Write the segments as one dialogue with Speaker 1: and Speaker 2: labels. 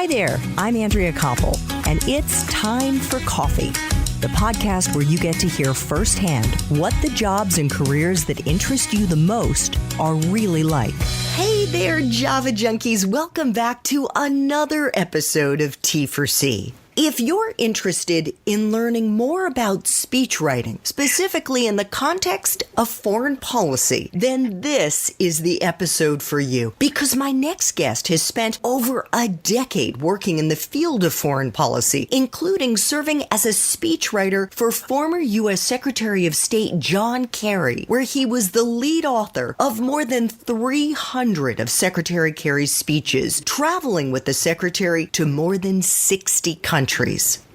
Speaker 1: Hi there, I'm Andrea Koppel, and it's time for coffee, the podcast where you get to hear firsthand what the jobs and careers that interest you the most are really like. Hey there, Java junkies. Welcome back to another episode of T for C. If you're interested in learning more about speech writing, specifically in the context of foreign policy, then this is the episode for you. Because my next guest has spent over a decade working in the field of foreign policy, including serving as a speechwriter for former U.S. Secretary of State John Kerry, where he was the lead author of more than 300 of Secretary Kerry's speeches, traveling with the Secretary to more than 60 countries.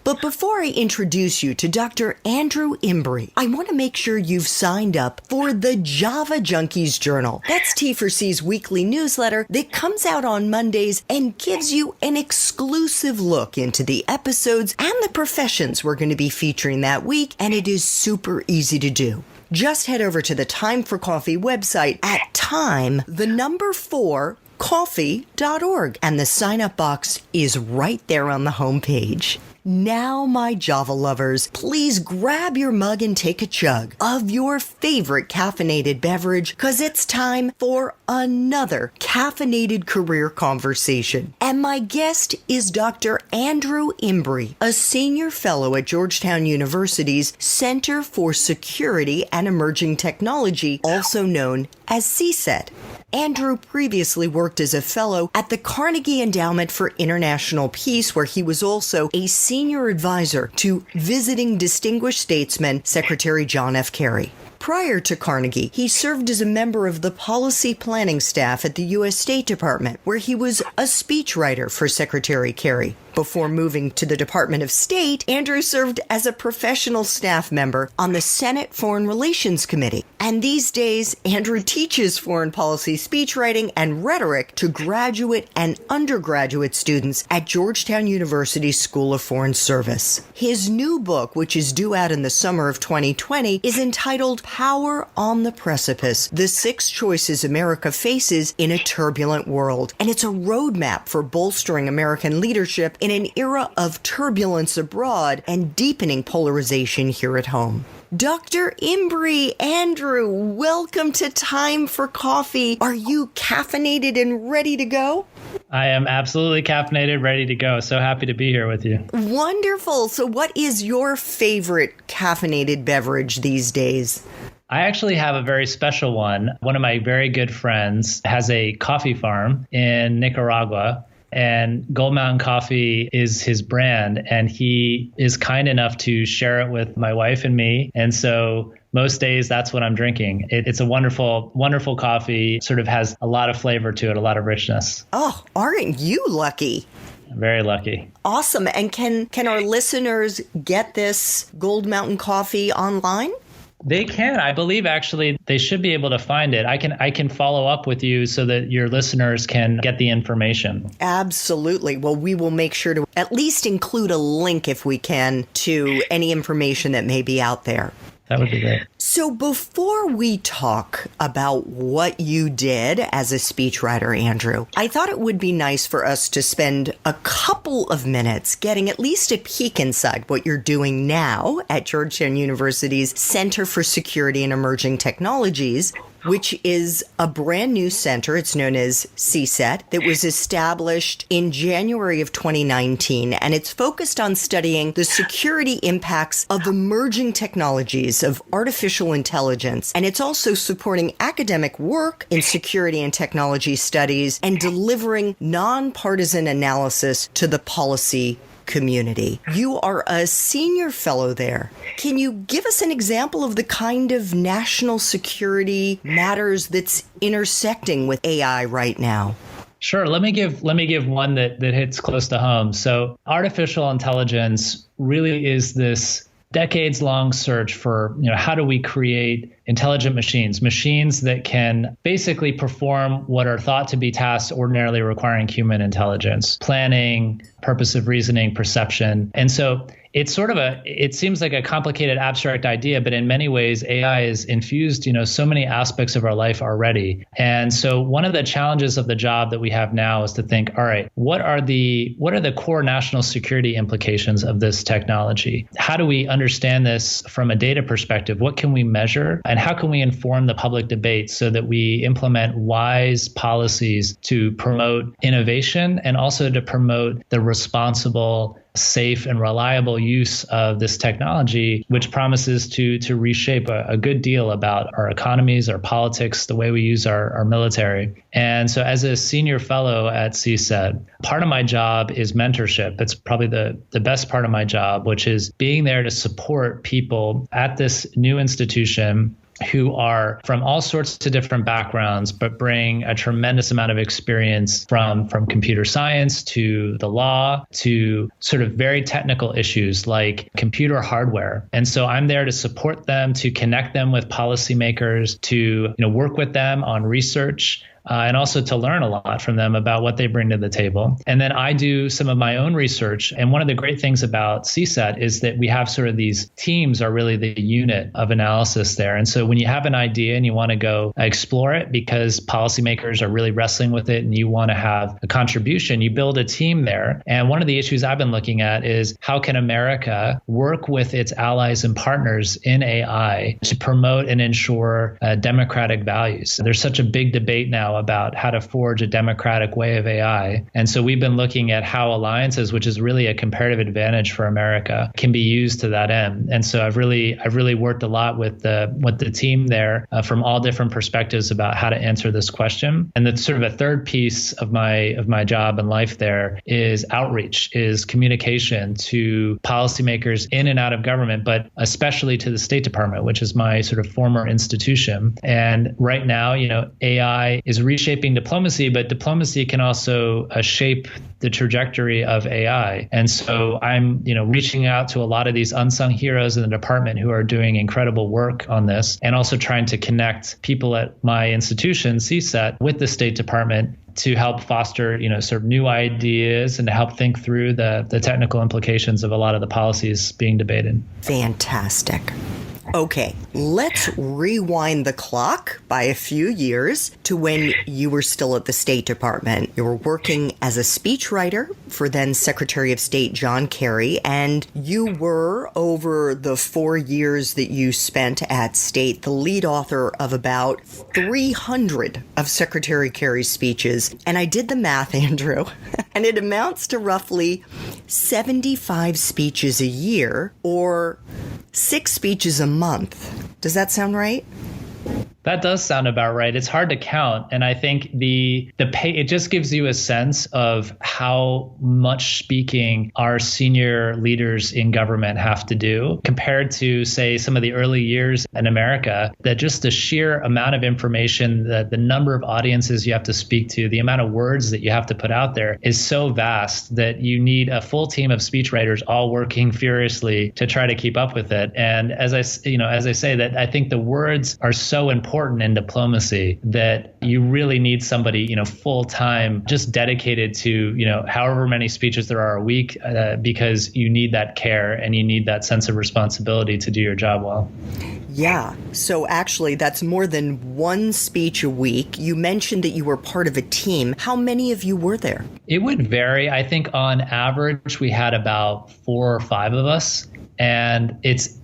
Speaker 1: But before I introduce you to Dr. Andrew Imbrie, I want to make sure you've signed up for the Java Junkies Journal. That's T4C's weekly newsletter that comes out on Mondays and gives you an exclusive look into the episodes and the professions we're going to be featuring that week, and it is super easy to do. Just head over to the Time for Coffee website at coffee.org, and the sign-up box is right there on the homepage. Now, my Java lovers, please grab your mug and take a chug of your favorite caffeinated beverage, because it's time for another caffeinated career conversation. And my guest is Dr. Andrew Imbrie, a senior fellow at Georgetown University's Center for Security and Emerging Technology, also known as CSET. Andrew previously worked as a fellow at the Carnegie Endowment for International Peace, where he was also a senior advisor to visiting distinguished statesman Secretary John F. Kerry. Prior to Carnegie, he served as a member of the policy planning staff at the U.S. State Department, where he was a speechwriter for Secretary Kerry. Before moving to the Department of State, Andrew served as a professional staff member on the Senate Foreign Relations Committee. And these days, Andrew teaches foreign policy speechwriting and rhetoric to graduate and undergraduate students at Georgetown University's School of Foreign Service. His new book, which is due out in the summer of 2020, is entitled Power on the Precipice: The 6 Choices America Faces in a Turbulent World. And it's a roadmap for bolstering American leadership in an era of turbulence abroad and deepening polarization here at home. Dr. Imbrie, Andrew, welcome to Time for Coffee. Are you caffeinated and ready to go?
Speaker 2: I am absolutely caffeinated, ready to go. So happy to be here with you.
Speaker 1: Wonderful. So what is your favorite caffeinated beverage these days?
Speaker 2: I actually have a very special one. One of my very good friends has a coffee farm in Nicaragua, and Gold Mountain Coffee is his brand, and he is kind enough to share it with my wife and me. And so most days, that's what I'm drinking. It's a wonderful, wonderful coffee, sort of has a lot of flavor to it, a lot of richness.
Speaker 1: Oh, aren't you lucky?
Speaker 2: Very lucky.
Speaker 1: Awesome. And can our listeners get this Gold Mountain Coffee online?
Speaker 2: They can. I believe actually they should be able to find it. I can follow up with you so that your listeners can get the information.
Speaker 1: Absolutely. Well, we will make sure to at least include a link if we can to any information that may be out there.
Speaker 2: That would be great.
Speaker 1: So before we talk about what you did as a speechwriter, Andrew, I thought it would be nice for us to spend a couple of minutes getting at least a peek inside what you're doing now at Georgetown University's Center for Security and Emerging Technologies, which is a brand new center. It's known as CSET, that was established in January of 2019, and it's focused on studying the security impacts of emerging technologies of artificial intelligence. And it's also supporting academic work in security and technology studies and delivering nonpartisan analysis to the policy community. You are a senior fellow there. Can you give us an example of the kind of national security matters that's intersecting with AI right now?
Speaker 2: Sure. Let me give one that hits close to home. So artificial intelligence really is this decades-long search for, how do we create intelligent machines that can basically perform what are thought to be tasks ordinarily requiring human intelligence: planning, purposive reasoning, perception. And so it's sort of it seems like a complicated abstract idea, but in many ways, AI is infused, so many aspects of our life already. And so one of the challenges of the job that we have now is to think, all right, what are the core national security implications of this technology? How do we understand this from a data perspective? What can we measure? And how can we inform the public debate so that we implement wise policies to promote innovation and also to promote the responsible, safe, and reliable use of this technology, which promises to reshape a good deal about our economies, our politics, the way we use our military. And so as a senior fellow at CSET, part of my job is mentorship. It's probably the best part of my job, which is being there to support people at this new institution who are from all sorts of different backgrounds, but bring a tremendous amount of experience from computer science to the law to sort of very technical issues like computer hardware. And so I'm there to support them, to connect them with policymakers, to work with them on research, and also to learn a lot from them about what they bring to the table. And then I do some of my own research. And one of the great things about CSET is that we have sort of these teams are really the unit of analysis there. And so when you have an idea and you want to go explore it because policymakers are really wrestling with it and you want to have a contribution, you build a team there. And one of the issues I've been looking at is how can America work with its allies and partners in AI to promote and ensure democratic values? There's such a big debate now about how to forge a democratic way of AI. And so we've been looking at how alliances, which is really a comparative advantage for America, can be used to that end. And so I've really worked a lot with the team there from all different perspectives about how to answer this question. And that's sort of a third piece of my job and life there is outreach, is communication to policymakers in and out of government, but especially to the State Department, which is my sort of former institution. And right now, AI is reshaping diplomacy, but diplomacy can also shape the trajectory of AI. And so I'm, reaching out to a lot of these unsung heroes in the department who are doing incredible work on this, and also trying to connect people at my institution, CSET, with the State Department to help foster, sort of new ideas and to help think through the technical implications of a lot of the policies being debated.
Speaker 1: Fantastic. Okay, let's rewind the clock by a few years to when you were still at the State Department. You were working as a speechwriter for then Secretary of State John Kerry, and you were, over the 4 years that you spent at State, the lead author of about 300 of Secretary Kerry's speeches. And I did the math, Andrew, and it amounts to roughly 75 speeches a year, or 6 speeches a month. Does that sound right?
Speaker 2: That does sound about right. It's hard to count. And I think the pay, it just gives you a sense of how much speaking our senior leaders in government have to do compared to, say, some of the early years in America, that just the sheer amount of information, the number of audiences you have to speak to, the amount of words that you have to put out there is so vast that you need a full team of speechwriters all working furiously to try to keep up with it. And as I say that, I think the words are so important in diplomacy that you really need somebody, full time, just dedicated to, however many speeches there are a week, because you need that care and you need that sense of responsibility to do your job well.
Speaker 1: Yeah. So actually, that's more than one speech a week. You mentioned that you were part of a team. How many of you were there? It
Speaker 2: would vary. I think on average, we had about 4 or 5 of us. And it's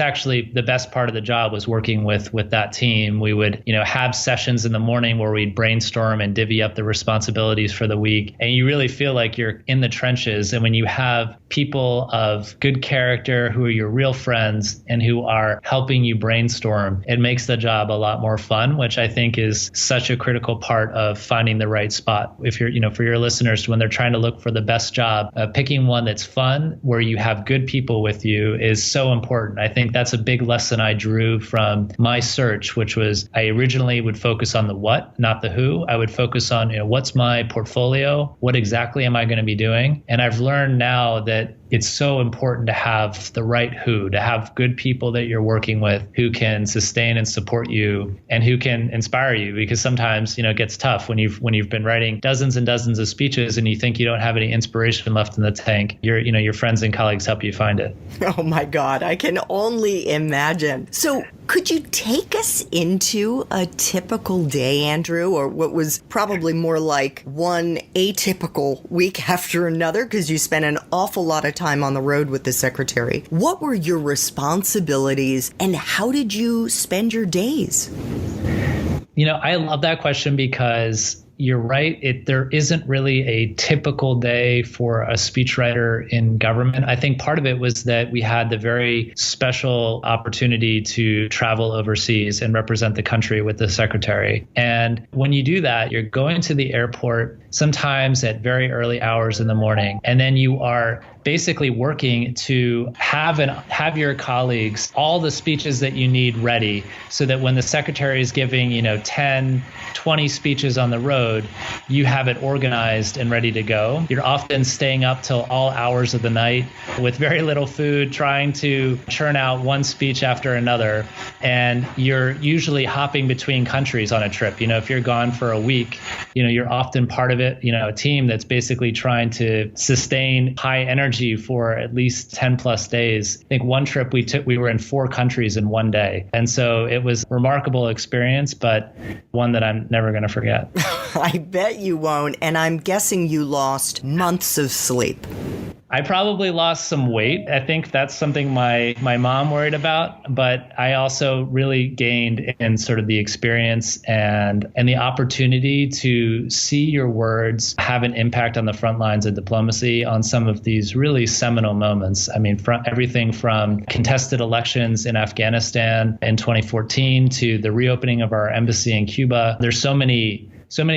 Speaker 2: actually the best part of the job was working with that team. We would, have sessions in the morning where we'd brainstorm and divvy up the responsibilities for the week. And you really feel like you're in the trenches. And when you have people of good character who are your real friends and who are helping you brainstorm, it makes the job a lot more fun, which I think is such a critical part of finding the right spot. If you're, for your listeners, when they're trying to look for the best job, picking one that's fun, where you have good people with you, is so important. I think that's a big lesson I drew from my search, which was I originally would focus on the what, not the who. I would focus on, what's my portfolio? What exactly am I going to be doing? And I've learned now that it's so important to have the right to have good people that you're working with who can sustain and support you and who can inspire you, because sometimes, it gets tough when you've been writing dozens and dozens of speeches and you think you don't have any inspiration left in the tank. Your friends and colleagues help you find it.
Speaker 1: Oh my God, I can only imagine. So could you take us into a typical day, Andrew, or what was probably more like one atypical week after another, because you spent an awful lot of time on the road with the secretary? What were your responsibilities and how did you spend your days?
Speaker 2: I love that question because you're right. There isn't really a typical day for a speechwriter in government. I think part of it was that we had the very special opportunity to travel overseas and represent the country with the secretary. And when you do that, you're going to the airport sometimes at very early hours in the morning, and then you are basically working to have your colleagues all the speeches that you need ready, so that when the secretary is giving 10, 20 speeches on the road, you have it organized and ready to go. You're often staying up till all hours of the night with very little food, trying to churn out one speech after another. And you're usually hopping between countries on a trip. If you're gone for a week, you're often part of it, a team that's basically trying to sustain high energy for at least 10 plus days. I think one trip we were in 4 countries in one day. And so it was a remarkable experience, but one that I'm never going to forget.
Speaker 1: I bet you won't. And I'm guessing you lost months of sleep.
Speaker 2: I probably lost some weight. I think that's something my mom worried about, but I also really gained in sort of the experience and the opportunity to see your words have an impact on the front lines of diplomacy on some of these really seminal moments. I mean, from everything from contested elections in Afghanistan in 2014 to the reopening of our embassy in Cuba. There's so many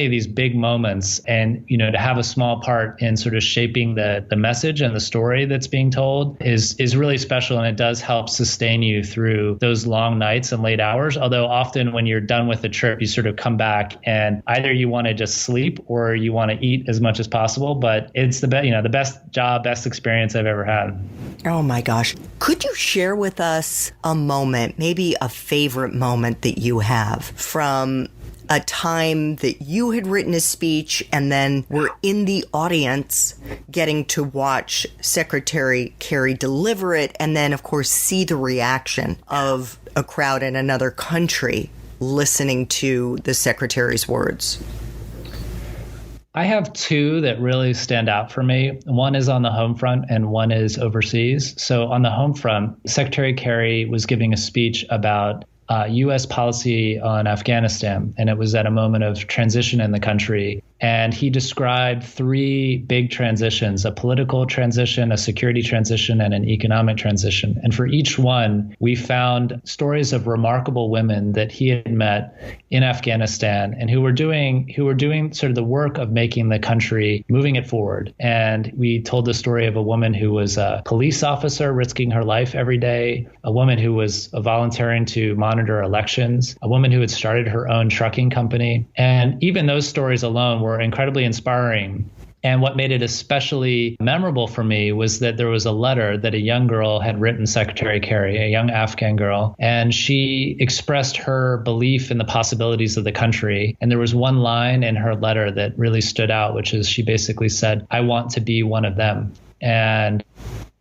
Speaker 2: of these big moments, and to have a small part in sort of shaping the message and the story that's being told is really special, and it does help sustain you through those long nights and late hours. Although often when you're done with the trip, you sort of come back and either you want to just sleep or you want to eat as much as possible. But it's the best experience I've ever had.
Speaker 1: Oh my gosh. Could you share with us a moment, maybe a favorite moment that you have from a time that you had written a speech and then were in the audience getting to watch Secretary Kerry deliver it, and then, of course, see the reaction of a crowd in another country listening to the Secretary's words?
Speaker 2: I have 2 that really stand out for me. One is on the home front and one is overseas. So on the home front, Secretary Kerry was giving a speech about U.S. policy on Afghanistan, and it was at a moment of transition in the country. And he described 3 big transitions: a political transition, a security transition, and an economic transition. And for each one, we found stories of remarkable women that he had met in Afghanistan and who were doing sort of the work of making the country, moving it forward. And we told the story of a woman who was a police officer risking her life every day, a woman who was volunteering to monitor elections, a woman who had started her own trucking company. And even those stories alone were incredibly inspiring. And what made it especially memorable for me was that there was a letter that a young girl had written Secretary Kerry, a young Afghan girl, and she expressed her belief in the possibilities of the country. And there was one line in her letter that really stood out, which is she basically said, "I want to be one of them." And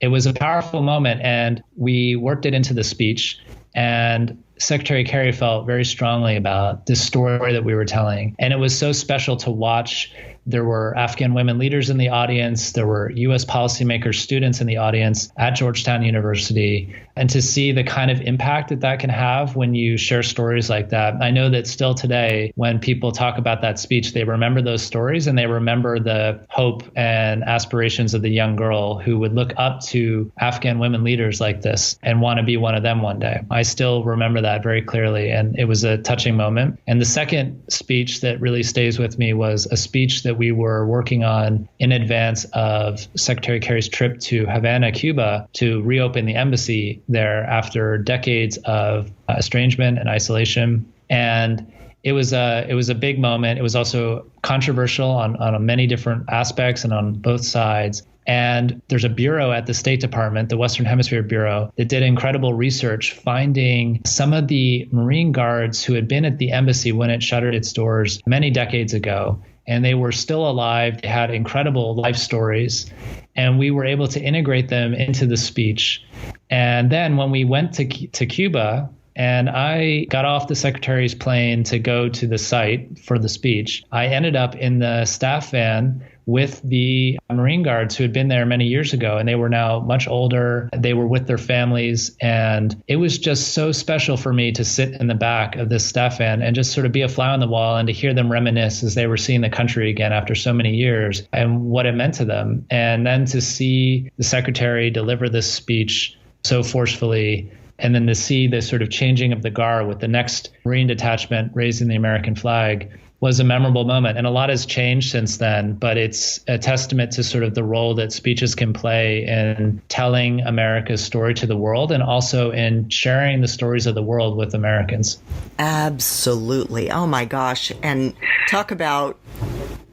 Speaker 2: it was a powerful moment, and we worked it into the speech. And Secretary Kerry felt very strongly about this story that we were telling. And it was so special to watch. There were Afghan women leaders in the audience. There were U.S. policymakers, students in the audience at Georgetown University. And to see the kind of impact that can have when you share stories like that. I know that still today, when people talk about that speech, they remember those stories and they remember the hope and aspirations of the young girl who would look up to Afghan women leaders like this and want to be one of them one day. I still remember that very clearly, and it was a touching moment. And the second speech that really stays with me was a speech that we were working on in advance of Secretary Kerry's trip to Havana, Cuba, to reopen the embassy there after decades of estrangement and isolation. And it was a big moment. It was also controversial on many different aspects and on both sides. And there's a bureau at the State Department, the Western Hemisphere Bureau, that did incredible research finding some of the Marine guards who had been at the embassy when it shuttered its doors many decades ago. And they were still alive. They had incredible life stories. And we were able to integrate them into the speech. And then when we went to Cuba, and I got off the secretary's plane to go to the site for the speech, I ended up in the staff van with the Marine guards who had been there many years ago, and they were now much older. They were with their families, and it was just so special for me to sit in the back of this staff van and just sort of be a fly on the wall and to hear them reminisce as they were seeing the country again after so many years and what it meant to them. And then to see the secretary deliver this speech so forcefully, and then to see the sort of changing of the guard with the next Marine detachment raising the American flag was a memorable moment. And a lot has changed since then, but it's a testament to sort of the role that speeches can play in telling America's story to the world and also in sharing the stories of the world with Americans.
Speaker 1: Absolutely. Oh my gosh. And talk about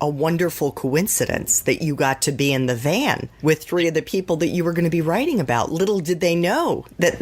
Speaker 1: a wonderful coincidence that you got to be in the van with three of the people that you were going to be writing about. Little did they know that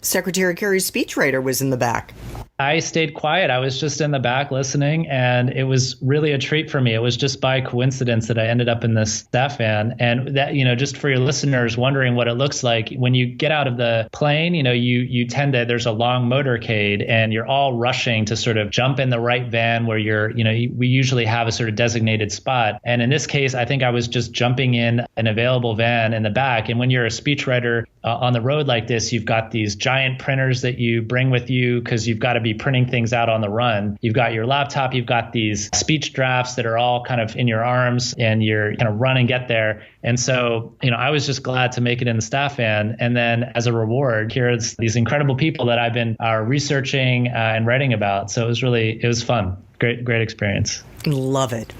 Speaker 1: Secretary Kerry's speechwriter was in the back.
Speaker 2: I stayed quiet. I was just in the back listening, and it was really a treat for me. It was just by coincidence that I ended up in this staff van. And that, just for your listeners wondering what it looks like, when you get out of the plane, you tend to, there's a long motorcade and you're all rushing to sort of jump in the right van where we usually have a sort of designated spot. And in this case, I think I was just jumping in an available van in the back. And when you're a speechwriter on the road like this, you've got these giant printers that you bring with you because you've got to be printing things out on the run. You've got your laptop, you've got these speech drafts that are all kind of in your arms, and you're kind of run and get there. And so, I was just glad to make it in the staff van. And then as a reward, here's these incredible people that I've been researching and writing about. So it was fun. Great experience.
Speaker 1: Love it.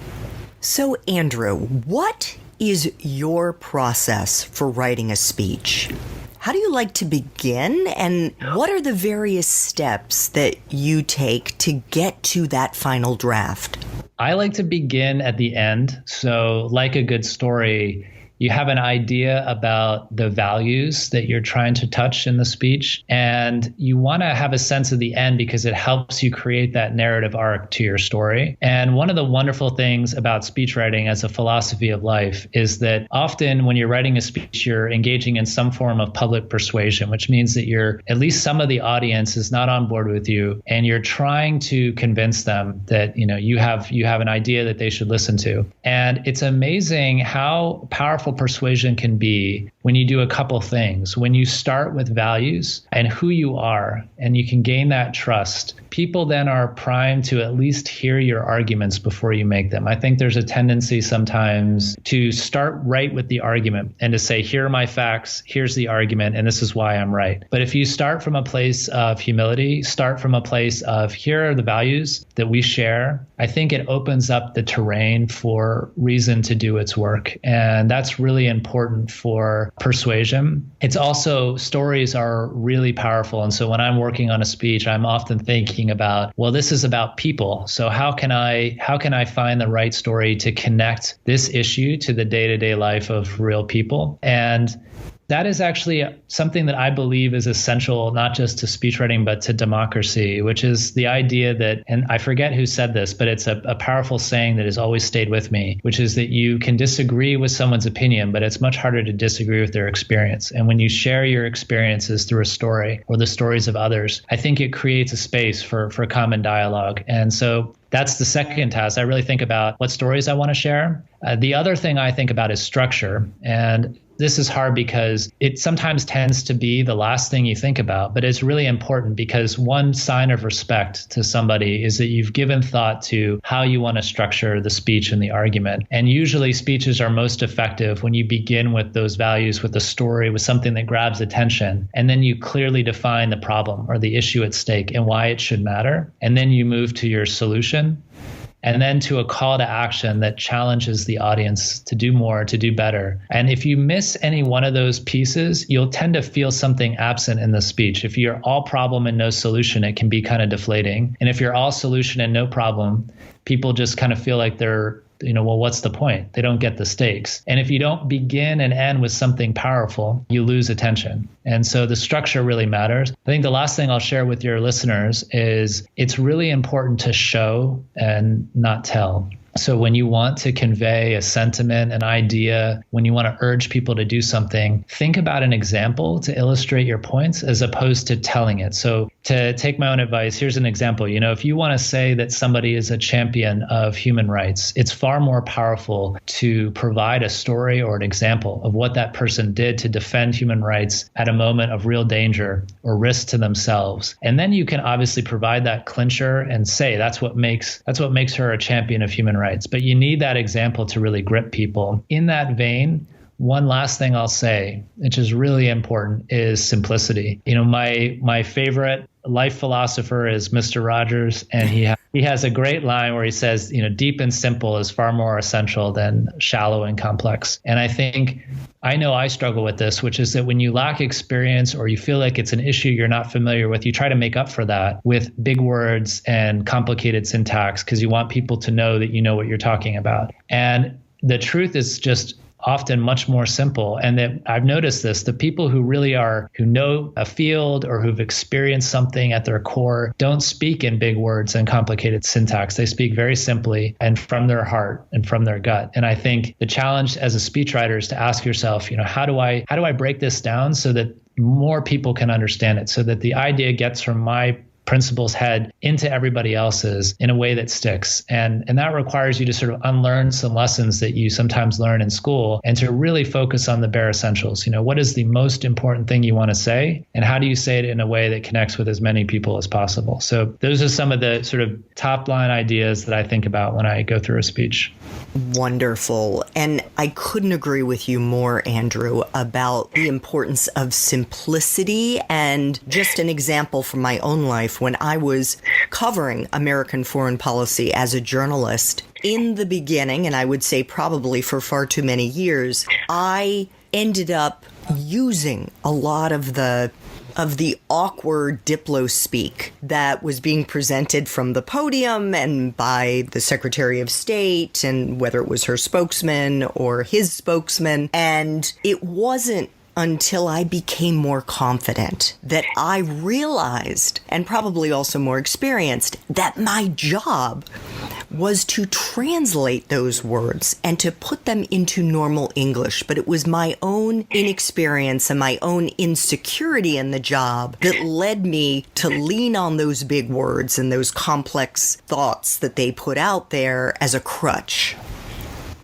Speaker 1: So Andrew, what is your process for writing a speech? How do you like to begin, and what are the various steps that you take to get to that final draft?
Speaker 2: I like to begin at the end. So like a good story, you have an idea about the values that you're trying to touch in the speech, and you want to have a sense of the end because it helps you create that narrative arc to your story. And one of the wonderful things about speech writing as a philosophy of life is that often when you're writing a speech, you're engaging in some form of public persuasion, which means that at least some of the audience is not on board with you, and you're trying to convince them that you have an idea that they should listen to. And it's amazing how powerful persuasion can be when you do a couple things. When you start with values and who you are, and you can gain that trust, people then are primed to at least hear your arguments before you make them. I think there's a tendency sometimes to start right with the argument and to say, here are my facts, here's the argument, and this is why I'm right. But if you start from a place of humility, start from a place of here are the values that we share, I think it opens up the terrain for reason to do its work. And that's really important for persuasion. It's also, stories are really powerful. And so when I'm working on a speech, I'm often thinking about, well, this is about people. So how can I find the right story to connect this issue to the day-to-day life of real people? And that is actually something that I believe is essential, not just to speechwriting, but to democracy, which is the idea that, and I forget who said this, but it's a powerful saying that has always stayed with me, which is that you can disagree with someone's opinion, but it's much harder to disagree with their experience. And when you share your experiences through a story or the stories of others, I think it creates a space for common dialogue. And so that's the second task. I really think about what stories I want to share. The other thing I think about is structure. And this is hard because it sometimes tends to be the last thing you think about, but it's really important because one sign of respect to somebody is that you've given thought to how you want to structure the speech and the argument. And usually speeches are most effective when you begin with those values, with a story, with something that grabs attention, and then you clearly define the problem or the issue at stake and why it should matter. And then you move to your solution. and then to a call to action that challenges the audience to do more, to do better. And if you miss any one of those pieces, you'll tend to feel something absent in the speech. If you're all problem and no solution, it can be kind of deflating. And if you're all solution and no problem, people just kind of feel like they're, well, what's the point? They don't get the stakes. And if you don't begin and end with something powerful, you lose attention. And so the structure really matters. I think the last thing I'll share with your listeners is it's really important to show and not tell. So when you want to convey a sentiment, an idea, when you want to urge people to do something, think about an example to illustrate your points as opposed to telling it. So to take my own advice, here's an example. If you want to say that somebody is a champion of human rights, it's far more powerful to provide a story or an example of what that person did to defend human rights at a moment of real danger or risk to themselves. And then you can obviously provide that clincher and say that's what makes her a champion of human rights. But you need that example to really grip people. In that vein, one last thing I'll say, which is really important, is simplicity. My favorite life philosopher is Mr. Rogers, and he has a great line where he says, deep and simple is far more essential than shallow and complex. And I know I struggle with this, which is that when you lack experience or you feel like it's an issue you're not familiar with, you try to make up for that with big words and complicated syntax because you want people to know that you know what you're talking about. And the truth is just often much more simple. And that I've noticed this, the people who know a field or who've experienced something at their core don't speak in big words and complicated syntax. They speak very simply and from their heart and from their gut. And I think the challenge as a speechwriter is to ask yourself, how do I break this down so that more people can understand it, so that the idea gets from my principal's head into everybody else's in a way that sticks. And that requires you to sort of unlearn some lessons that you sometimes learn in school and to really focus on the bare essentials. What is the most important thing you want to say? And how do you say it in a way that connects with as many people as possible? So those are some of the sort of top line ideas that I think about when I go through a speech.
Speaker 1: Wonderful. And I couldn't agree with you more, Andrew, about the importance of simplicity. And just an example from my own life, when I was covering American foreign policy as a journalist, in the beginning, and I would say probably for far too many years, I ended up using a lot of the awkward diplo speak that was being presented from the podium and by the Secretary of State, and whether it was her spokesman or his spokesman. And it wasn't until I became more confident that I realized, and probably also more experienced, that my job was to translate those words and to put them into normal English. But it was my own inexperience and my own insecurity in the job that led me to lean on those big words and those complex thoughts that they put out there as a crutch.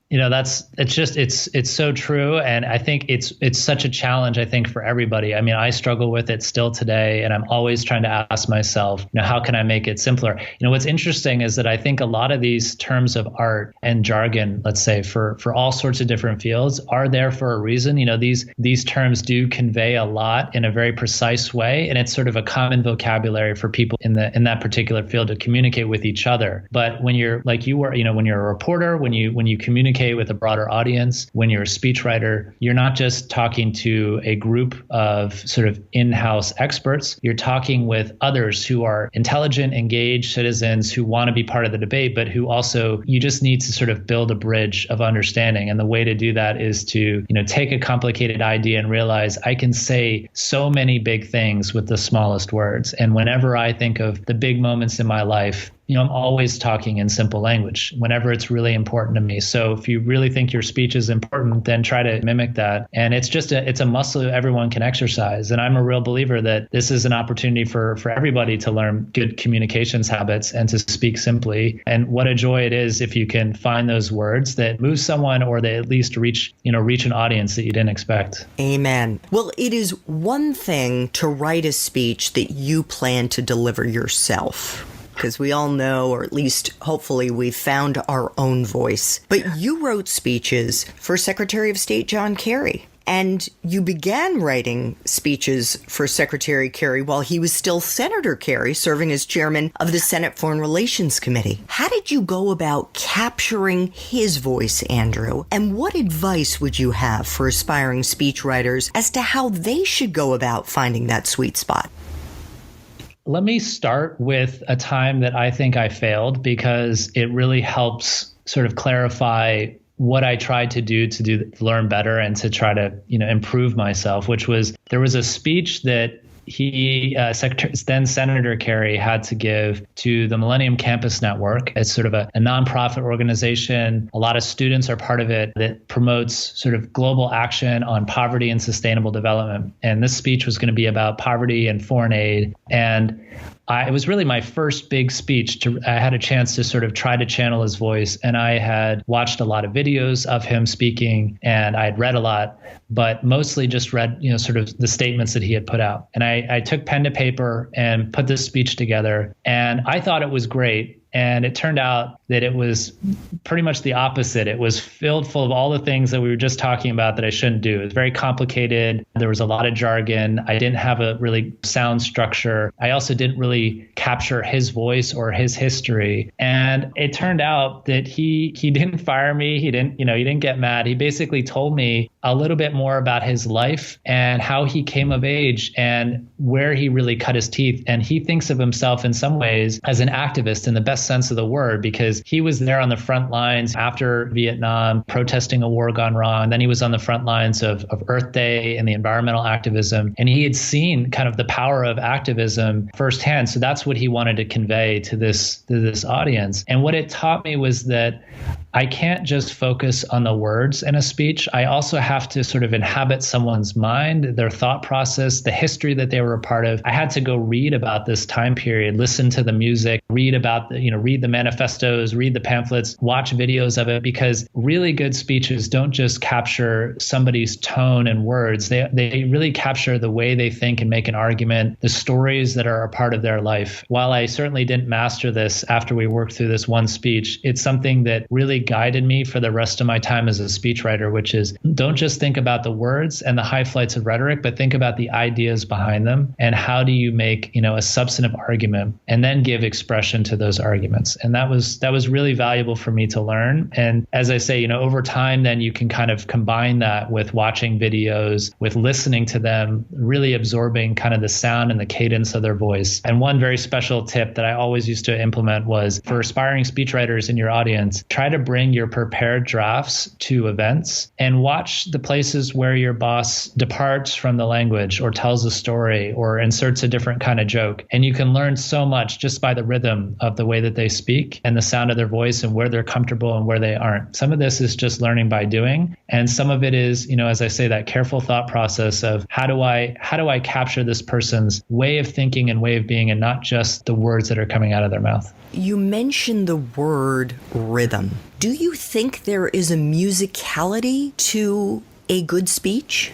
Speaker 1: It's so true. And I think it's such a challenge, I think, for everybody. I mean, I struggle with it still today, and I'm always trying to ask myself, how can I make it simpler? What's interesting is that I think a lot of these terms of art and jargon, let's say for all sorts of different fields, are there for a reason. These terms do convey a lot in a very precise way, and it's sort of a common vocabulary for people in that particular field to communicate with each other. But when you're like you were, when you're a reporter, when you communicate with a broader audience, when you're a speechwriter, you're not just talking to a group of sort of in-house experts. You're talking with others who are intelligent, engaged citizens who want to be part of the debate, but who also, you just need to sort of build a bridge of understanding. And the way to do that is to, take a complicated idea and realize I can say so many big things with the smallest words. And whenever I think of the big moments in my life, I'm always talking in simple language whenever it's really important to me. So if you really think your speech is important, then try to mimic that. And it's a muscle everyone can exercise. And I'm a real believer that this is an opportunity for everybody to learn good communications habits and to speak simply. And what a joy it is if you can find those words that move someone, or they at least reach an audience that you didn't expect. Amen. Well, it is one thing to write a speech that you plan to deliver yourself, because we all know, or at least hopefully we've found our own voice. But you wrote speeches for Secretary of State John Kerry. And you began writing speeches for Secretary Kerry while he was still Senator Kerry, serving as chairman of the Senate Foreign Relations Committee. How did you go about capturing his voice, Andrew? And what advice would you have for aspiring speechwriters as to how they should go about finding that sweet spot?
Speaker 2: Let me start with a time that I think I failed, because it really helps sort of clarify what I tried to learn better and to try to, improve myself, which was, there was a speech that then Senator Kerry had to give to the Millennium Campus Network. It's sort of a nonprofit organization. A lot of students are part of it that promotes sort of global action on poverty and sustainable development. And this speech was going to be about poverty and foreign aid. And it was really my first big speech. I had a chance to sort of try to channel his voice, and I had watched a lot of videos of him speaking, and I had read a lot, but mostly just read, sort of the statements that he had put out. And I took pen to paper and put this speech together, and I thought it was great. And it turned out that it was pretty much the opposite. It was filled full of all the things that we were just talking about that I shouldn't do. It was very complicated. There was a lot of jargon. I didn't have a really sound structure. I also didn't really capture his voice or his history. And it turned out that he didn't fire me. He didn't get mad. He basically told me a little bit more about his life and how he came of age and where he really cut his teeth. And he thinks of himself in some ways as an activist in the best sense of the word, because he was there on the front lines after Vietnam, protesting a war gone wrong. Then he was on the front lines of Earth Day and the environmental activism. And he had seen kind of the power of activism firsthand. So that's what he wanted to convey to this audience. And what it taught me was that I can't just focus on the words in a speech. I also have to sort of inhabit someone's mind, their thought process, the history that they were a part of. I had to go read about this time period, listen to the music, read the manifestos, read the pamphlets, watch videos of it, because really good speeches don't just capture somebody's tone and words. They really capture the way they think and make an argument, the stories that are a part of their life. While I certainly didn't master this after we worked through this one speech, it's something that really guided me for the rest of my time as a speechwriter, which is don't just think about the words and the high flights of rhetoric, but think about the ideas behind them and how do you make, a substantive argument and then give expression to those arguments. And that was really valuable for me to learn. And as I say, over time, then you can kind of combine that with watching videos, with listening to them, really absorbing kind of the sound and the cadence of their voice. And one very special tip that I always used to implement was, for aspiring speechwriters in your audience, try to bring your prepared drafts to events and watch the places where your boss departs from the language or tells a story or inserts a different kind of joke. And you can learn so much just by the rhythm of the way that they speak and the sound of their voice and where they're comfortable and where they aren't. Some of this is just learning by doing. And some of it is, as I say, that careful thought process of how do I capture this person's way of thinking and way of being, and not just the words that are coming out of their mouth.
Speaker 1: You mentioned the word rhythm. Do you think there is a musicality to a good speech?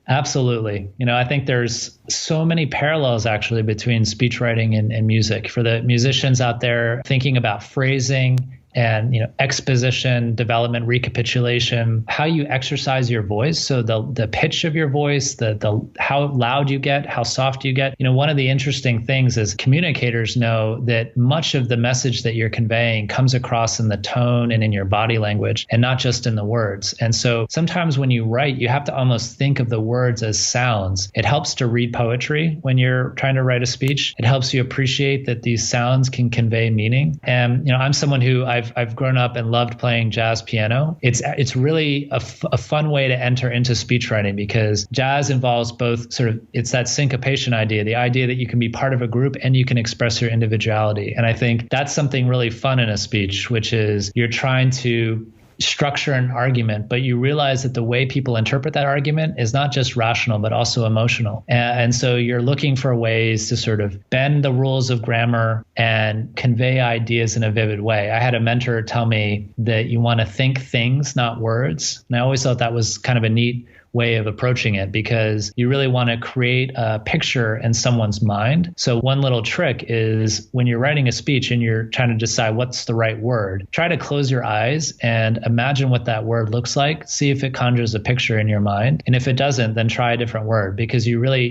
Speaker 2: Absolutely. I think there's so many parallels actually between speech writing and music. For the musicians out there thinking about phrasing and exposition, development, recapitulation, how you exercise your voice. So the pitch of your voice, the how loud you get, how soft you get. One of the interesting things is communicators know that much of the message that you're conveying comes across in the tone and in your body language, and not just in the words. And so sometimes when you write, you have to almost think of the words as sounds. It helps to read poetry when you're trying to write a speech. It helps you appreciate that these sounds can convey meaning. And I'm someone who I've grown up and loved playing jazz piano. It's really a fun way to enter into speech writing, because jazz involves both it's that syncopation idea, the idea that you can be part of a group and you can express your individuality. And I think that's something really fun in a speech, which is you're trying to structure an argument, but you realize that the way people interpret that argument is not just rational, but also emotional. And so you're looking for ways to sort of bend the rules of grammar and convey ideas in a vivid way. I had a mentor tell me that you want to think things, not words. And I always thought that was kind of a neat way of approaching it, because you really want to create a picture in someone's mind. So one little trick is when you're writing a speech and you're trying to decide what's the right word, try to close your eyes and imagine what that word looks like. See if it conjures a picture in your mind. And if it doesn't, then try a different word, because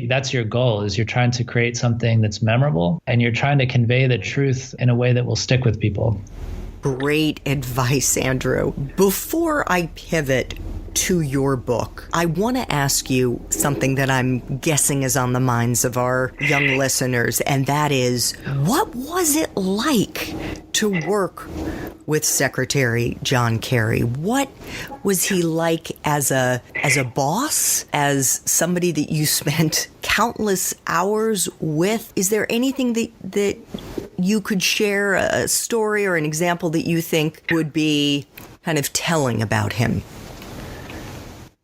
Speaker 2: that's your goal, is you're trying to create something that's memorable and you're trying to convey the truth in a way that will stick with people.
Speaker 1: Great advice, Andrew. Before I pivot to your book, I want to ask you something that I'm guessing is on the minds of our young listeners, and that is, what was it like to work with Secretary John Kerry? What was he like as a boss, as somebody that you spent countless hours with? Is there anything that you could share, a story or an example that you think would be kind of telling about him?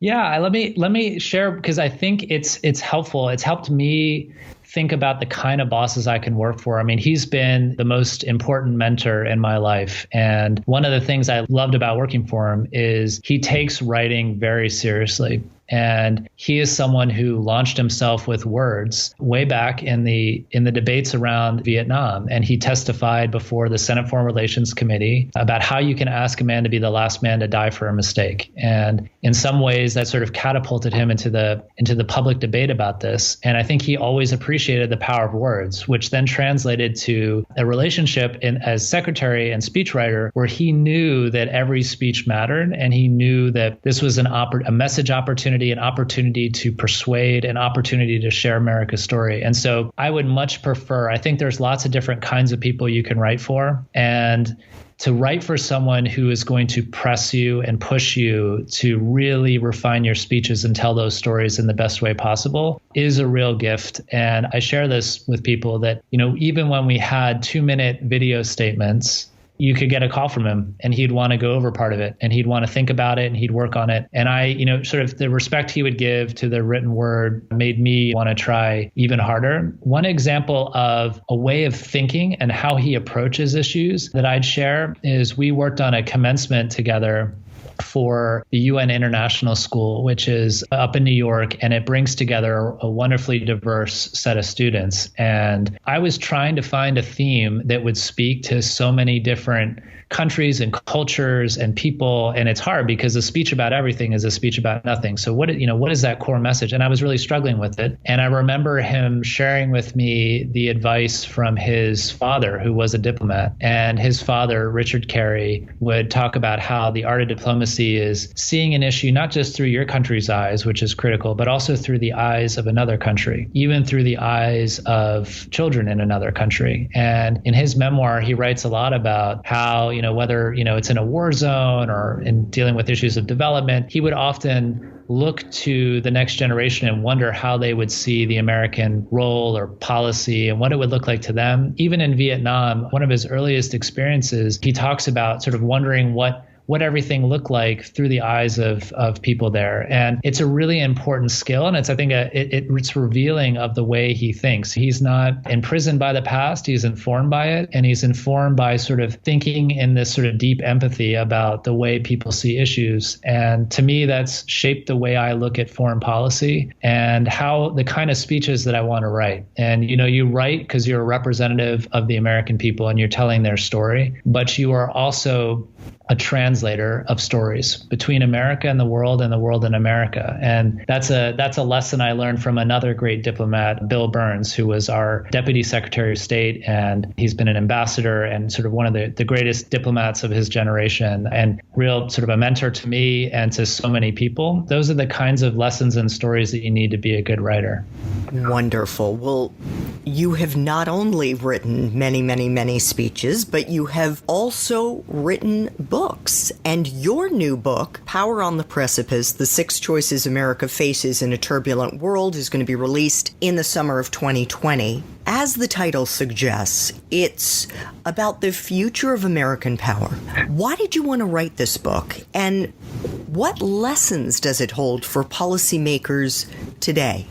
Speaker 2: Yeah, let me share, because I think it's helpful. It's helped me think about the kind of bosses I can work for. I mean, he's been the most important mentor in my life. And one of the things I loved about working for him is he takes writing very seriously. And he is someone who launched himself with words way back in the debates around Vietnam. And he testified before the Senate Foreign Relations Committee about how you can ask a man to be the last man to die for a mistake. And in some ways, that sort of catapulted him into the public debate about this. And I think he always appreciated the power of words, which then translated to a relationship as secretary and speechwriter, where he knew that every speech mattered, and he knew that this was a message opportunity, an opportunity to persuade, an opportunity to share America's story. And so I would much prefer, I think there's lots of different kinds of people you can write for, and to write for someone who is going to press you and push you to really refine your speeches and tell those stories in the best way possible is a real gift. And I share this with people that, even when we had 2-minute video statements, you could get a call from him and he'd want to go over part of it and he'd want to think about it and he'd work on it. And I, sort of the respect he would give to the written word made me want to try even harder. One example of a way of thinking and how he approaches issues that I'd share is we worked on a commencement together for the UN International School, which is up in New York, and it brings together a wonderfully diverse set of students. And I was trying to find a theme that would speak to so many different countries and cultures and people. And it's hard because a speech about everything is a speech about nothing. So what is that core message? And I was really struggling with it. And I remember him sharing with me the advice from his father, who was a diplomat. And his father, Richard Kerry, would talk about how the art of diplomacy is seeing an issue not just through your country's eyes, which is critical, but also through the eyes of another country, even through the eyes of children in another country. And in his memoir, he writes a lot about how, whether, it's in a war zone or in dealing with issues of development, he would often look to the next generation and wonder how they would see the American role or policy and what it would look like to them. Even in Vietnam, one of his earliest experiences, he talks about sort of wondering what everything looked like through the eyes of people there. And it's a really important skill. And I think it's revealing of the way he thinks. He's not imprisoned by the past. He's informed by it. And he's informed by sort of thinking in this sort of deep empathy about the way people see issues. And to me, that's shaped the way I look at foreign policy and how the kind of speeches that I want to write. And, you write because you're a representative of the American people and you're telling their story, but you are also a translator of stories between America and the world and America. And that's a lesson I learned from another great diplomat, Bill Burns, who was our Deputy Secretary of State. And he's been an ambassador and sort of one of the greatest diplomats of his generation and real sort of a mentor to me and to so many people. Those are the kinds of lessons and stories that you need to be a good writer.
Speaker 1: Wonderful. Well, you have not only written many, many, many speeches, but you have also written books. And your new book, Power on the Precipice, The 6 Choices America Faces in a Turbulent World, is going to be released in the summer of 2020. As the title suggests, it's about the future of American power. Why did you want to write this book? And what lessons does it hold for policymakers today?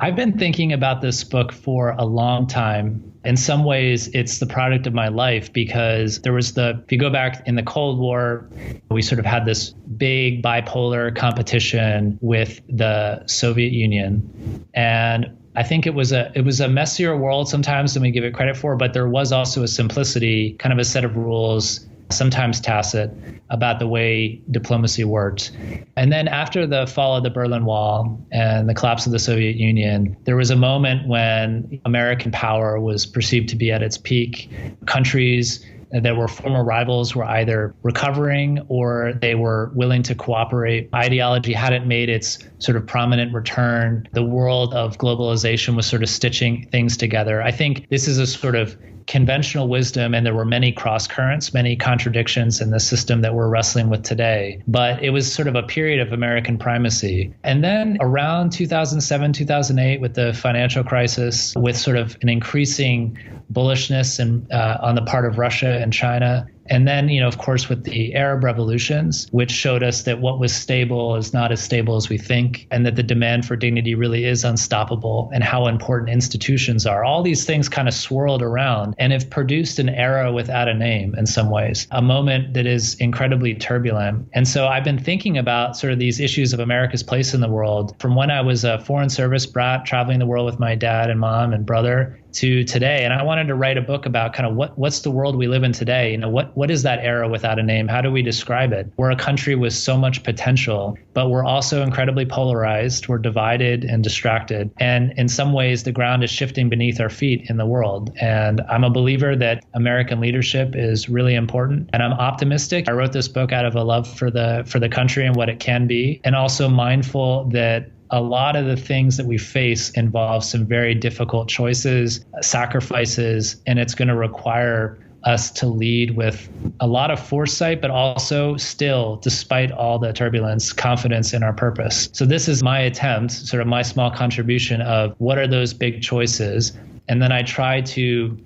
Speaker 2: I've been thinking about this book for a long time. In some ways, it's the product of my life because if you go back in the Cold War, we sort of had this big bipolar competition with the Soviet Union. And I think it was a messier world sometimes than we give it credit for, but there was also a simplicity, kind of a set of rules, sometimes tacit, about the way diplomacy worked. And then after the fall of the Berlin Wall and the collapse of the Soviet Union, there was a moment when American power was perceived to be at its peak. Countries that were former rivals were either recovering or they were willing to cooperate. Ideology hadn't made its sort of prominent return. The world of globalization was sort of stitching things together. I think this is a sort of conventional wisdom, and there were many cross currents, many contradictions in the system that we're wrestling with today. But it was sort of a period of American primacy. And then around 2007, 2008, with the financial crisis, with sort of an increasing bullishness on the part of Russia and China, and then, of course, with the Arab revolutions, which showed us that what was stable is not as stable as we think, and that the demand for dignity really is unstoppable, and how important institutions are. All these things kind of swirled around and have produced an era without a name in some ways, a moment that is incredibly turbulent. And so I've been thinking about sort of these issues of America's place in the world from when I was a Foreign Service brat traveling the world with my dad and mom and brother to today. And I wanted to write a book about kind of what's the world we live in today? What is that era without a name? How do we describe it? We're a country with so much potential, but we're also incredibly polarized. We're divided and distracted. And in some ways, the ground is shifting beneath our feet in the world. And I'm a believer that American leadership is really important. And I'm optimistic. I wrote this book out of a love for the country and what it can be, and also mindful that a lot of the things that we face involve some very difficult choices, sacrifices, and it's going to require us to lead with a lot of foresight, but also still, despite all the turbulence, confidence in our purpose. So this is my attempt, sort of my small contribution of what are those big choices. And then I try to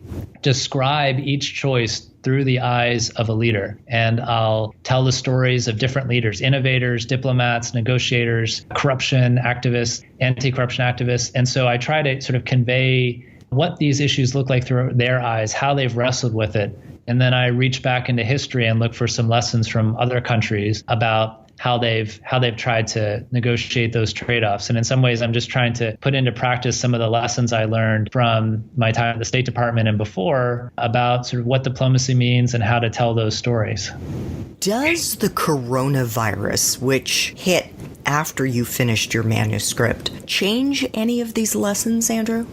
Speaker 2: describe each choice through the eyes of a leader. And I'll tell the stories of different leaders, innovators, diplomats, negotiators, corruption activists, anti-corruption activists. And so I try to sort of convey what these issues look like through their eyes, how they've wrestled with it. And then I reach back into history and look for some lessons from other countries about how they've tried to negotiate those trade-offs. And in some ways, I'm just trying to put into practice some of the lessons I learned from my time at the State Department and before about sort of what diplomacy means and how to tell those stories.
Speaker 1: Does the coronavirus, which hit after you finished your manuscript, change any of these lessons, Andrew?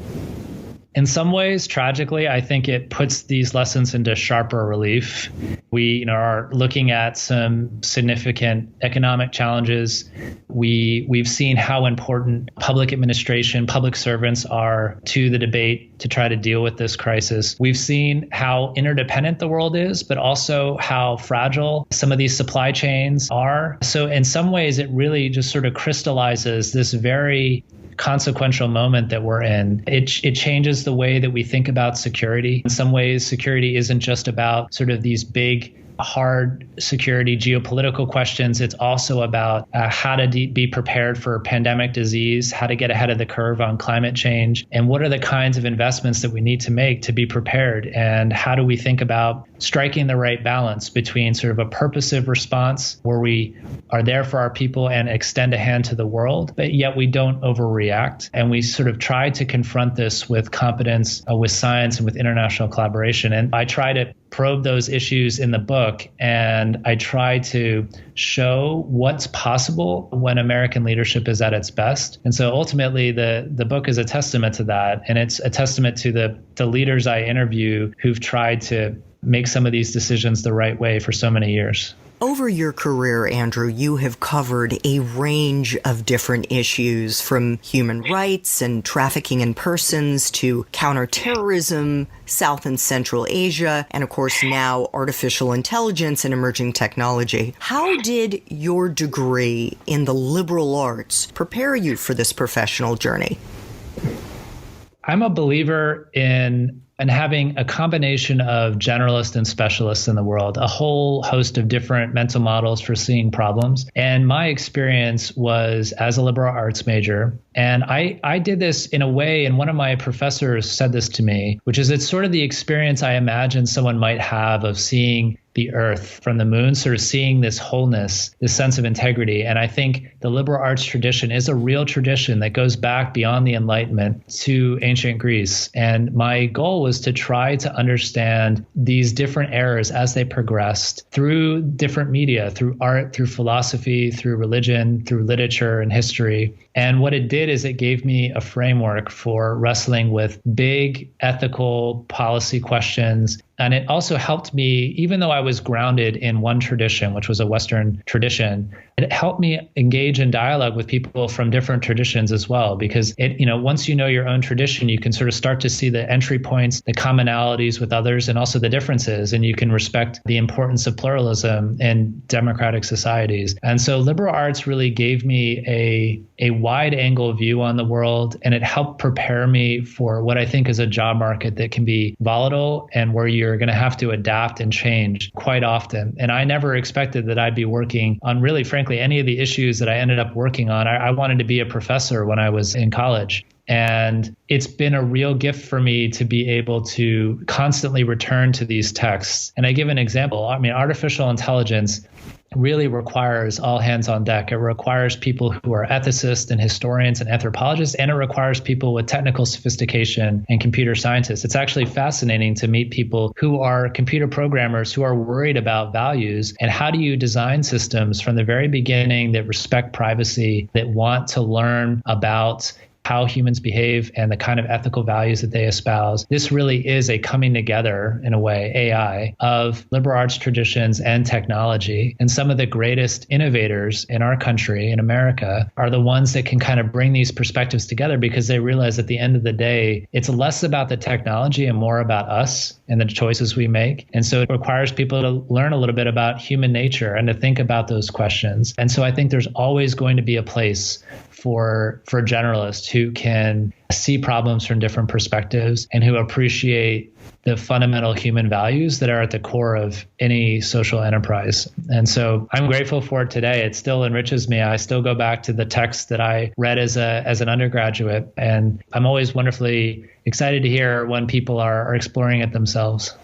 Speaker 2: In some ways, tragically, I think it puts these lessons into sharper relief. We are looking at some significant economic challenges. We've seen how important public administration, public servants are to the debate to try to deal with this crisis. We've seen how interdependent the world is, but also how fragile some of these supply chains are. So in some ways, it really just sort of crystallizes this very consequential moment that we're in. It changes the way that we think about security. In some ways, security isn't just about sort of these big, hard security geopolitical questions. It's also about how to be prepared for pandemic disease, how to get ahead of the curve on climate change, and what are the kinds of investments that we need to make to be prepared, and how do we think about striking the right balance between sort of a purposive response where we are there for our people and extend a hand to the world, but yet we don't overreact. And we sort of try to confront this with competence, with science, and with international collaboration. And I try to probe those issues in the book, and I try to show what's possible when American leadership is at its best. And so ultimately, the book is a testament to that, and it's a testament to the leaders I interview who've tried to make some of these decisions the right way for so many years.
Speaker 1: Over your career, Andrew, you have covered a range of different issues, from human rights and trafficking in persons to counterterrorism, South and Central Asia, and of course now artificial intelligence and emerging technology. How did your degree in the liberal arts prepare you for this professional journey?
Speaker 2: I'm a believer in and having a combination of generalists and specialists in the world, a whole host of different mental models for seeing problems. And my experience was as a liberal arts major. And I did this in a way, and one of my professors said this to me, which is it's sort of the experience I imagine someone might have of seeing the earth from the moon, sort of seeing this wholeness, this sense of integrity. And I think the liberal arts tradition is a real tradition that goes back beyond the Enlightenment to ancient Greece. And my goal was to try to understand these different eras as they progressed through different media, through art, through philosophy, through religion, through literature and history. And what it did is it gave me a framework for wrestling with big ethical policy questions. And it also helped me, even though I was grounded in one tradition, which was a Western tradition, it helped me engage in dialogue with people from different traditions as well. Because once you know your own tradition, you can sort of start to see the entry points, the commonalities with others, and also the differences. And you can respect the importance of pluralism in democratic societies. And so liberal arts really gave me a wide angle view on the world, and it helped prepare me for what I think is a job market that can be volatile and where you're going to have to adapt and change quite often. And I never expected that I'd be working on really, frankly, any of the issues that I ended up working on. I wanted to be a professor when I was in college. And it's been a real gift for me to be able to constantly return to these texts. And I give an example. I mean, artificial intelligence really requires all hands on deck. It requires people who are ethicists and historians and anthropologists, and it requires people with technical sophistication and computer scientists. It's actually fascinating to meet people who are computer programmers who are worried about values and how do you design systems from the very beginning that respect privacy, that want to learn about how humans behave and the kind of ethical values that they espouse. This really is a coming together, in a way, AI, of liberal arts traditions and technology. And some of the greatest innovators in our country, in America, are the ones that can kind of bring these perspectives together because they realize at the end of the day, it's less about the technology and more about us and the choices we make. And so it requires people to learn a little bit about human nature and to think about those questions. And so I think there's always going to be a place for generalists who can see problems from different perspectives and who appreciate the fundamental human values that are at the core of any social enterprise. And so I'm grateful for it today. It still enriches me. I still go back to the texts that I read as an undergraduate, and I'm always wonderfully excited to hear when people are exploring it themselves.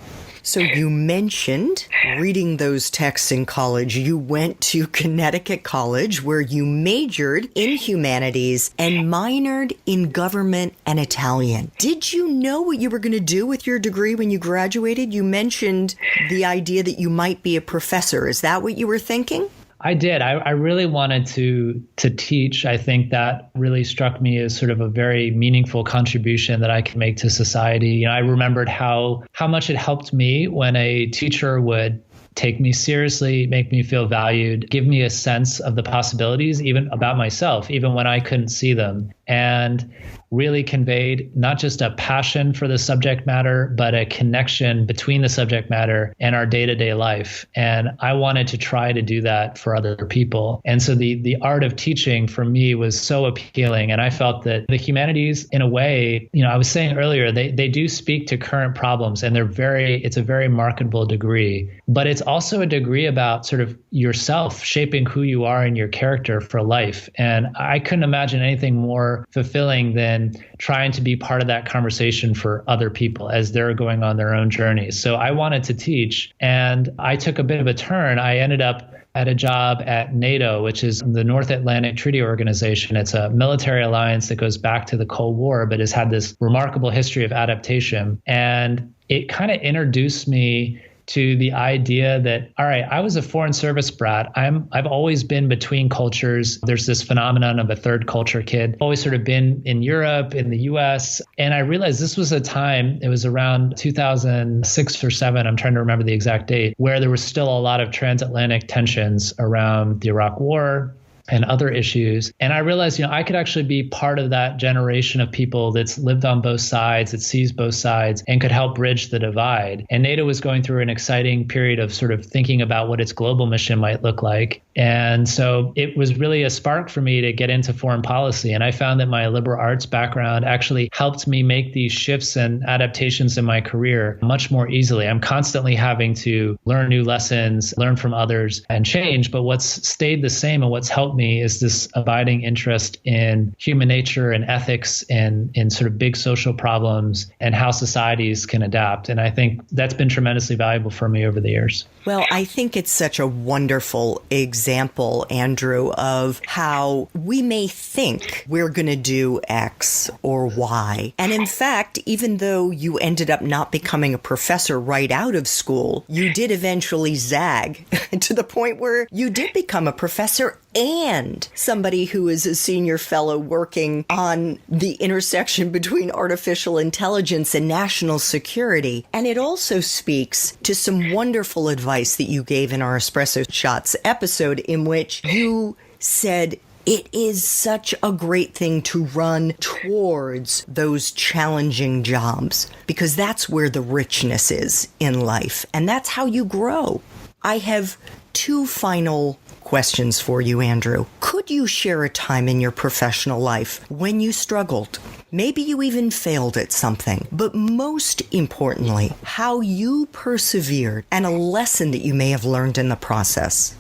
Speaker 1: So you mentioned reading those texts in college. You went to Connecticut College where you majored in humanities and minored in government and Italian. Did you know what you were going to do with your degree when you graduated? You mentioned the idea that you might be a professor. Is that what you were thinking?
Speaker 2: I did. I really wanted to teach. I think that really struck me as sort of a very meaningful contribution that I could make to society. I remembered how much it helped me when a teacher would take me seriously, make me feel valued, give me a sense of the possibilities, even about myself, even when I couldn't see them. And really conveyed not just a passion for the subject matter, but a connection between the subject matter and our day-to-day life. And I wanted to try to do that for other people. And so the art of teaching for me was so appealing. And I felt that the humanities, in a way, I was saying earlier, they do speak to current problems, and it's a very marketable degree. But it's also a degree about sort of yourself, shaping who you are and your character for life. And I couldn't imagine anything more fulfilling than trying to be part of that conversation for other people as they're going on their own journeys. So I wanted to teach, and I took a bit of a turn. I ended up at a job at NATO, which is the North Atlantic Treaty Organization. It's a military alliance that goes back to the Cold War, but has had this remarkable history of adaptation. And it kind of introduced me to the idea that, all right, I was a foreign service brat. I've always been between cultures. There's this phenomenon of a third culture kid. Always sort of been in Europe, in the US. And I realized this was a time, it was around 2006 or 7, I'm trying to remember the exact date, where there was still a lot of transatlantic tensions around the Iraq War, and other issues. And I realized, I could actually be part of that generation of people that's lived on both sides, that sees both sides, and could help bridge the divide. And NATO was going through an exciting period of sort of thinking about what its global mission might look like. And so it was really a spark for me to get into foreign policy. And I found that my liberal arts background actually helped me make these shifts and adaptations in my career much more easily. I'm constantly having to learn new lessons, learn from others, and change. But what's stayed the same and what's helped me is this abiding interest in human nature and ethics and in sort of big social problems and how societies can adapt. And I think that's been tremendously valuable for me over the years.
Speaker 1: Well, I think it's such a wonderful example, Andrew, of how we may think we're going to do X or Y. And in fact, even though you ended up not becoming a professor right out of school, you did eventually zag to the point where you did become a professor and somebody who is a senior fellow working on the intersection between artificial intelligence and national security. And it also speaks to some wonderful advice that you gave in our Espresso Shots episode, in which you said it is such a great thing to run towards those challenging jobs, because that's where the richness is in life, and that's how you grow. I have two final questions for you, Andrew. Could you share a time in your professional life when you struggled? Maybe you even failed at something, but most importantly, how you persevered and a lesson that you may have learned in the process.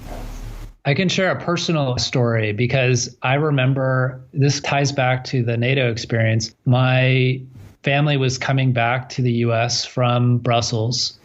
Speaker 2: I can share a personal story because I remember, this ties back to the NATO experience. My family was coming back to the US from Brussels,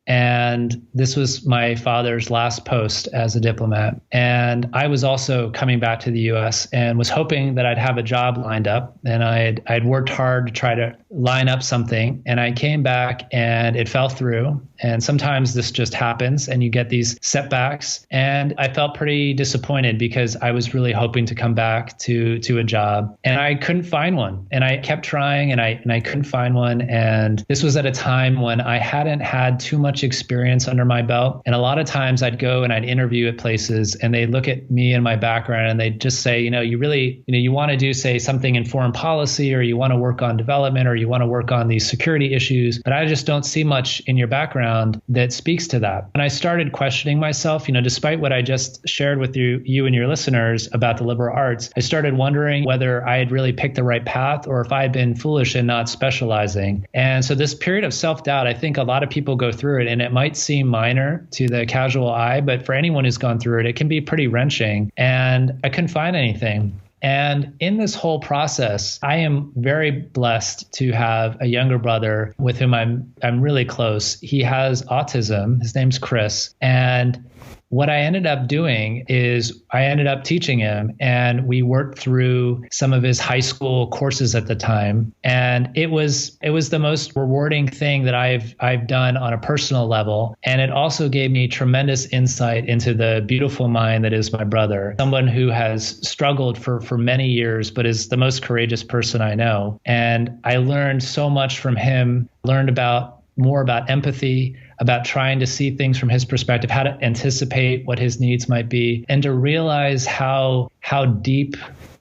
Speaker 2: and this was my father's last post as a diplomat. And I was also coming back to the US and was hoping that I'd have a job lined up. And I'd worked hard to try to line up something. And I came back and it fell through. And sometimes this just happens and you get these setbacks. And I felt pretty disappointed because I was really hoping to come back to a job and I couldn't find one. And I kept trying and I couldn't find one. And this was at a time when I hadn't had too much experience under my belt. And a lot of times I'd go and I'd interview at places and they'd look at me and my background and they'd just say, you really, you want to do, say, something in foreign policy, or you want to work on development, or you want to work on these security issues, but I just don't see much in your background that speaks to that. And I started questioning myself, despite what I just shared with you and your listeners about the liberal arts, I started wondering whether I had really picked the right path or if I had been foolish in not specializing. And so this period of self-doubt, I think a lot of people go through it, and it might seem minor to the casual eye, but for anyone who's gone through it, it can be pretty wrenching. And I couldn't find anything. And in this whole process, I am very blessed to have a younger brother with whom I'm really close. He has autism. His name's Chris. And what I ended up doing is I ended up teaching him, and we worked through some of his high school courses at the time. And it was the most rewarding thing that I've done on a personal level. And it also gave me tremendous insight into the beautiful mind that is my brother, someone who has struggled for many years, but is the most courageous person I know. And I learned so much from him, learned more about empathy, about trying to see things from his perspective, how to anticipate what his needs might be, and to realize how deep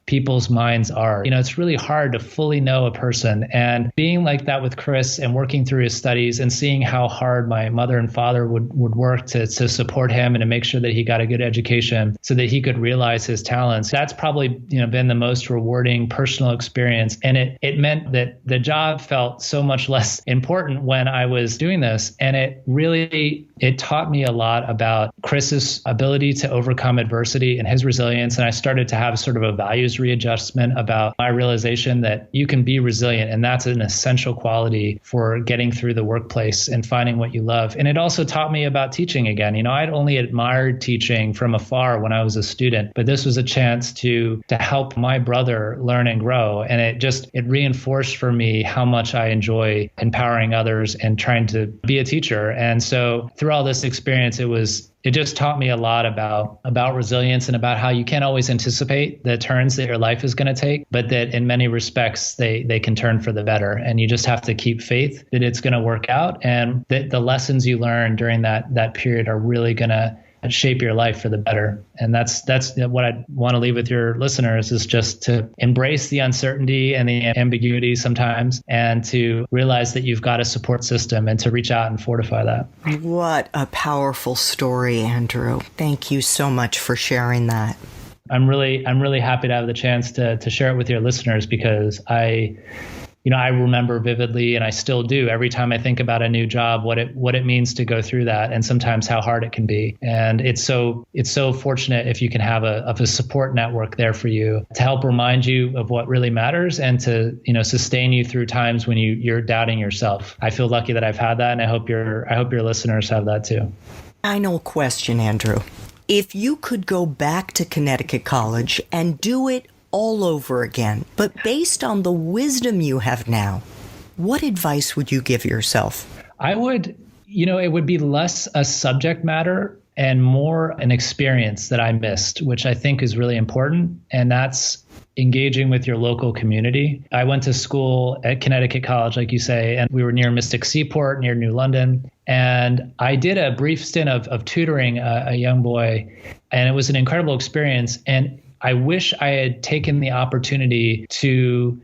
Speaker 2: people's minds are. It's really hard to fully know a person. And being like that with Chris and working through his studies and seeing how hard my mother and father would work to support him and to make sure that he got a good education so that he could realize his talents, that's probably been the most rewarding personal experience. And it meant that the job felt so much less important when I was doing this. And it taught me a lot about Chris's ability to overcome adversity and his resilience. And I started to have sort of a values readjustment about my realization that you can be resilient, and that's an essential quality for getting through the workplace and finding what you love. And it also taught me about teaching again. I'd only admired teaching from afar when I was a student, but this was a chance to help my brother learn and grow. And it reinforced for me how much I enjoy empowering others and trying to be a teacher. And so through all this experience, it just taught me a lot about resilience and about how you can't always anticipate the turns that your life is going to take, but that in many respects, they can turn for the better. And you just have to keep faith that it's going to work out, and that the lessons you learn during that period are really going to shape your life for the better. And that's what I want to leave with your listeners, is just to embrace the uncertainty and the ambiguity sometimes, and to realize that you've got a support system and to reach out and fortify that.
Speaker 1: What a powerful story, Andrew. Thank you so much for sharing that.
Speaker 2: I'm really happy to have the chance to share it with your listeners, because I remember vividly, and I still do, every time I think about a new job, what it means to go through that, and sometimes how hard it can be. And it's so fortunate if you can have a support network there for you to help remind you of what really matters, and to sustain you through times when you're doubting yourself. I feel lucky that I've had that, and I hope your listeners have that too.
Speaker 1: Final question, Andrew. If you could go back to Connecticut College and do it all over again, but based on the wisdom you have now, what advice would you give yourself?
Speaker 2: I would, it would be less a subject matter and more an experience that I missed, which I think is really important. And that's engaging with your local community. I went to school at Connecticut College, like you say, and we were near Mystic Seaport, near New London. And I did a brief stint of tutoring a young boy, and it was an incredible experience. And I wish I had taken the opportunity to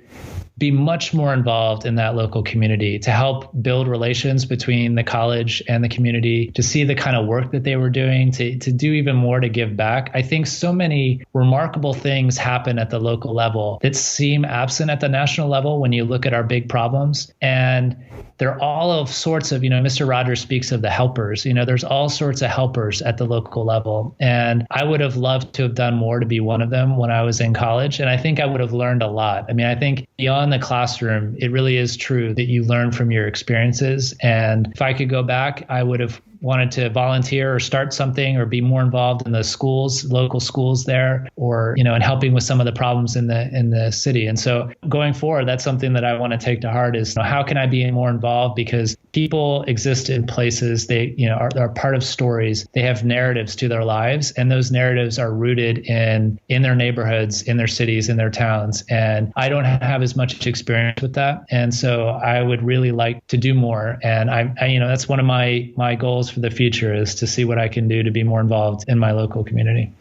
Speaker 2: be much more involved in that local community, to help build relations between the college and the community, to see the kind of work that they were doing, to do even more to give back. I think so many remarkable things happen at the local level that seem absent at the national level when you look at our big problems. And they're all of sorts of, Mr. Rogers speaks of the helpers, there's all sorts of helpers at the local level. And I would have loved to have done more to be one of them when I was in college. And I think I would have learned a lot. I mean, I think beyond the classroom, it really is true that you learn from your experiences. And if I could go back, I would have wanted to volunteer or start something or be more involved in the schools, local schools there, or, and helping with some of the problems in the city. And so going forward, that's something that I want to take to heart is, how can I be more involved? Because people exist in places, they, are part of stories. They have narratives to their lives, and those narratives are rooted in their neighborhoods, in their cities, in their towns. And I don't have as much experience with that. And so I would really like to do more. And I that's one of my goals for the future, is to see what I can do to be more involved in my local community.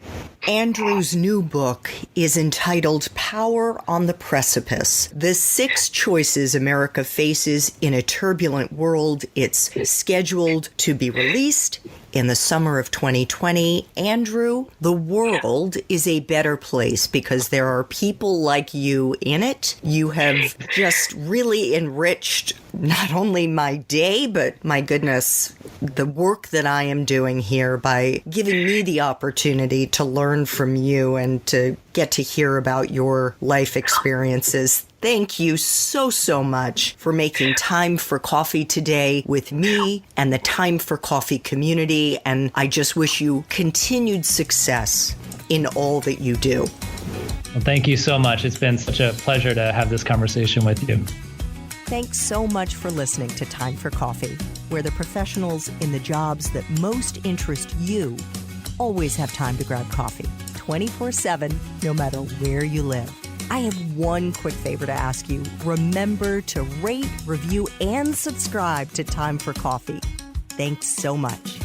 Speaker 1: Andrew's new book is entitled Power on the Precipice: The 6 Choices America Faces in a Turbulent World. It's scheduled to be released in the summer of 2020. Andrew, the world is a better place because there are people like you in it. You have just really enriched not only my day, but my goodness, the work that I am doing here by giving me the opportunity to learn from you and to get to hear about your life experiences. Thank you so much for making time for coffee today with me and the Time for Coffee community. And I just wish you continued success in all that you do.
Speaker 2: Well, thank you so much. It's been such a pleasure to have this conversation with you.
Speaker 1: Thanks so much for listening to Time for Coffee, where the professionals in the jobs that most interest you always have time to grab coffee 24/7, no matter where you live. I have one quick favor to ask you. Remember to rate, review, and subscribe to Time for Coffee. Thanks so much.